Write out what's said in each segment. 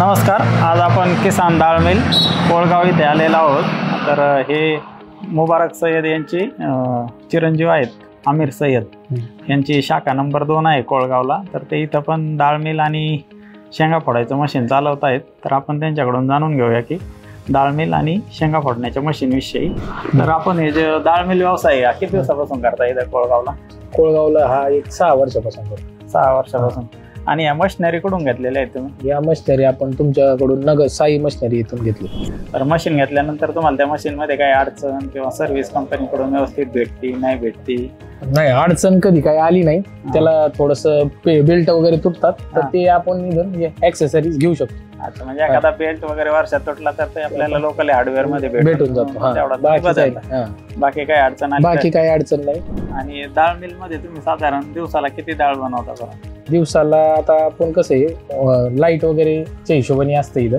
नमस्कार, आज आपण किसान डाळ मिल कोळगाव इथे आलेलो आहोत। तर हे मुबारक सय्यद यांची चिरंजीव आहेत आमिर सय्यद यांची शाखा नंबर 2 आहे कोळगावला। तर ते इथं पण डाळ मिल आणि शेंगा फोडायचं मशीन चालवत आहेत। तर आपण त्यांच्याकडून जाणून घेऊया की डाळ मिल आणि शेंगा फोडण्याच्या मशीन विषयी। तर आपण हे जे डाळ मिल व्यवसाय किती दिवसापासून करता इथं कोळगावला हा एक 6 वर्षापासून करतो। 6 वर्षापासून। आणि या मशिनरी कुठून घेतलेल्या आहेत तुम्ही? या मशिनरी आपण तुमच्याकडून नगर साई मशिनरी इथून घेतली। तर मशीन घेतल्यानंतर तुम्हाला त्या मशीन मध्ये काही अडचण किंवा सर्व्हिस कंपनीकडून व्यवस्थित भेटती नाही भेटती? नाही, अडचण कधी काही आली नाही। त्याला थोडस बेल्ट वगैरे तुटतात तर ते आपण इथून ऍक्सेसरीज घेऊ शकतो। अच्छा, म्हणजे एखादा बेल्ट वगैरे वर्षात तुटला तर ते आपल्याला लोकल हार्डवेअर मध्ये भेटून जातो। बाकी काही अडचण आली? बाकी काही अडचण नाही। आणि डाळ मिल मध्ये तुम्ही साधारण दिवसाला किती डाळ बनवता बरं? दिवसाला आता आपण कसं आहे लाईट वगैरेच्या हिशोबाने असतं इथं,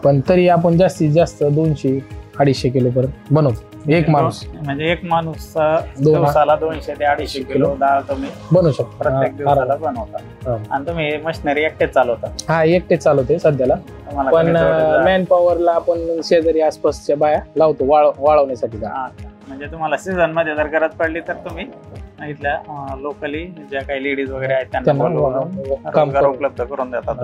पण तरी आपण जास्तीत जास्त 200-250 किलो पर्यंत बनवतो। एक माणूस म्हणजे एक माणूस दिवसाला 200 ते 250 किलो डाळ तुम्ही बनवू शकतो प्रत्येक दिवसाला बनवता। आणि तुम्ही मशिनरी एकटेच चालवता? हा, एकटेच चालवते सध्याला, पण मॅन पॉवरला आपण शेजारी आसपासच्या बाया लावतो वाळवण्यासाठी। म्हणजे तुम्हाला सीझन मध्ये जर गरज पडली तर तुम्ही इथल्या लोकली ज्या काही लेडीज वगैरे आहेत त्यांना रोजगार उपलब्ध करून देतात।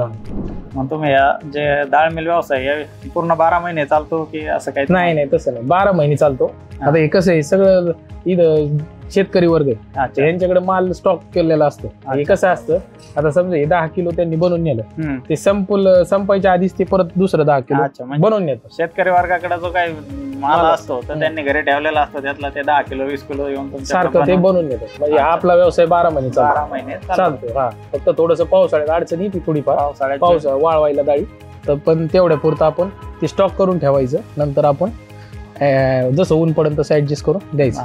मग तुम्ही या जे डाळ मिल व्यवसाय पूर्ण 12 महिने चालतो की असं काही? नाही, तसं नाही, 12 महिने चालतो। आता हे कसं आहे, सगळं इथं शेतकरी वर्ग आहे, यांच्याकडे माल स्टॉक केलेला असतो। हे कसं असतं, आता समजा हे 10 किलो त्यांनी बनवून नेलं, ते संपायच्या आधीच ते परत दुसरं 10 किलो बनवून नेतात। शेतकरी वर्गाकडे जो काही माल असतो तर त्यांनी घरी ठेवलेला असतो, त्यातला ते 10 किलो 20 किलो येऊन सारखं ते बनवून नेतात। म्हणजे आपला व्यवसाय 12 महिने चालतो। हा, फक्त थोडस पावसाळ्यात अडचण येते थोडीफार, पाऊस वाळवायला डाळी, तर पण तेवढ्या पुरतं आपण ते स्टॉक करून ठेवायचं, नंतर आपण जसं ऊन पडेल तसं ऍडजस्ट करून द्यायचं।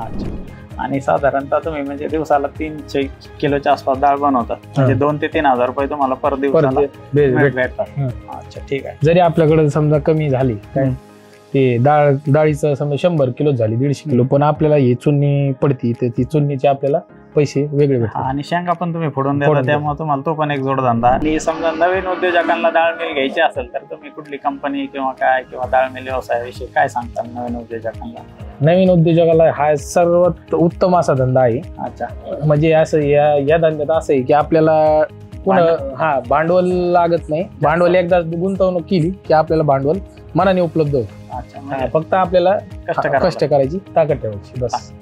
आणि साधारणतः तुम्ही म्हणजे दिवसाला 300 किलोच्या आसपास डाळ बनवता, म्हणजे 2 ते 3 हजार रुपये तुम्हाला पर दिवसाला भेटतात। अच्छा, ठीक आहे। जरी आपल्याकडे समजा कमी झाली काय ते डाळीचं समजा 100 किलो झाली 150 किलो, पण आपल्याला ही चुन्नी पडती तर ती चुन्नीचे आपल्याला पैसे वेगळे भेटतात। आणि शेंगा पण तुम्ही फोडून देता, त्यामुळे तुम्हाला तो पण एक जोडधंदा। आणि समजा नवीन उद्योजकांना डाळ मिल घ्यायची असेल तर तुम्ही कुठली कंपनी किंवा डाळ मिल व्यवसायाविषयी काय सांगता नवीन उद्योजकांना? नवीन उद्योजकाला हा सर्वात उत्तम असा धंदा आहे। अच्छा, म्हणजे असं या धंद्यात असं आहे की आपल्याला पुन्हा भांडवल लागत नाही। भांडवल एकदा गुंतवणूक केली की आपल्याला भांडवल मनाने उपलब्ध होतं। अच्छा, फक्त आपल्याला कष्ट करायची ताकद ठेवायची बस।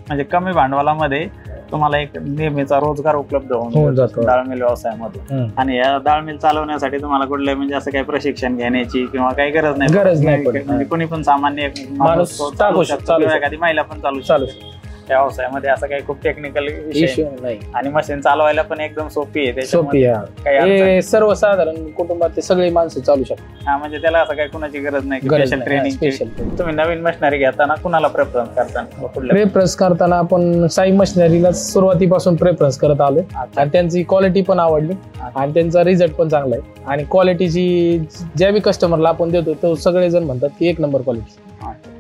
म्हणजे कमी भांडवलामध्ये तुम्हाला एक नेहमीचा रोजगार उपलब्ध होऊन जातो डाळ मिल व्यवसायामध्ये। आणि या डाळ मिल चालवण्यासाठी तुम्हाला कुठले म्हणजे असं काही प्रशिक्षण घेण्याची किंवा काही गरज नाही? म्हणजे कोणी पण सामान्य माणूस चालू शकतो, एखादी महिला पण चालू शकते त्या व्यवसायामध्ये। असं काही खूप टेक्निकल विषय नाही, आणि मशीन चालवायला पण एकदम सोपी आहे। सर्वसाधारण कुटुंबात सगळे माणसं चालू शकतात। हा, म्हणजे त्याला असं काही कुणाची गरज नाही स्पेशल ट्रेनिंग। तुम्ही नवीन मशिनरी घेताना कुणाला प्रेफरन्स करताना आपण साई मशिनरीला सुरुवातीपासून प्रेफरन्स करत आलोय, आणि त्यांची क्वालिटी पण आवडली आणि त्यांचा रिझल्ट पण चांगला आहे। आणि क्वालिटीची ज्या बी कस्टमरला आपण देतो तो सगळेजण म्हणतात की 1 नंबर क्वालिटी,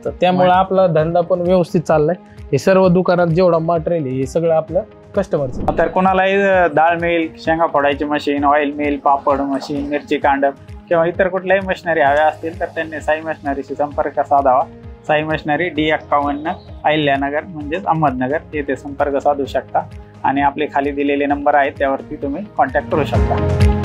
तर त्यामुळे आपला धंदा पण व्यवस्थित चाललाय। हे सर्व दुकानात जेवढा मटेरियल आहे हे सगळं आपलं कस्टमरचं। तर कोणालाही डाळ मिल, शेंगा फोडायची मशीन, ऑइल मिल, पापड मशीन, मिरची कांडप किंवा इतर कुठल्याही मशिनरी हव्या असतील तर त्यांनी साई मशिनरीशी संपर्क साधावा। साई मशिनरी D51 अहिल्यानगर म्हणजेच अहमदनगर येथे संपर्क साधू शकता, आणि आपले खाली दिलेले नंबर आहेत त्यावरती तुम्ही कॉन्टॅक्ट करू शकता।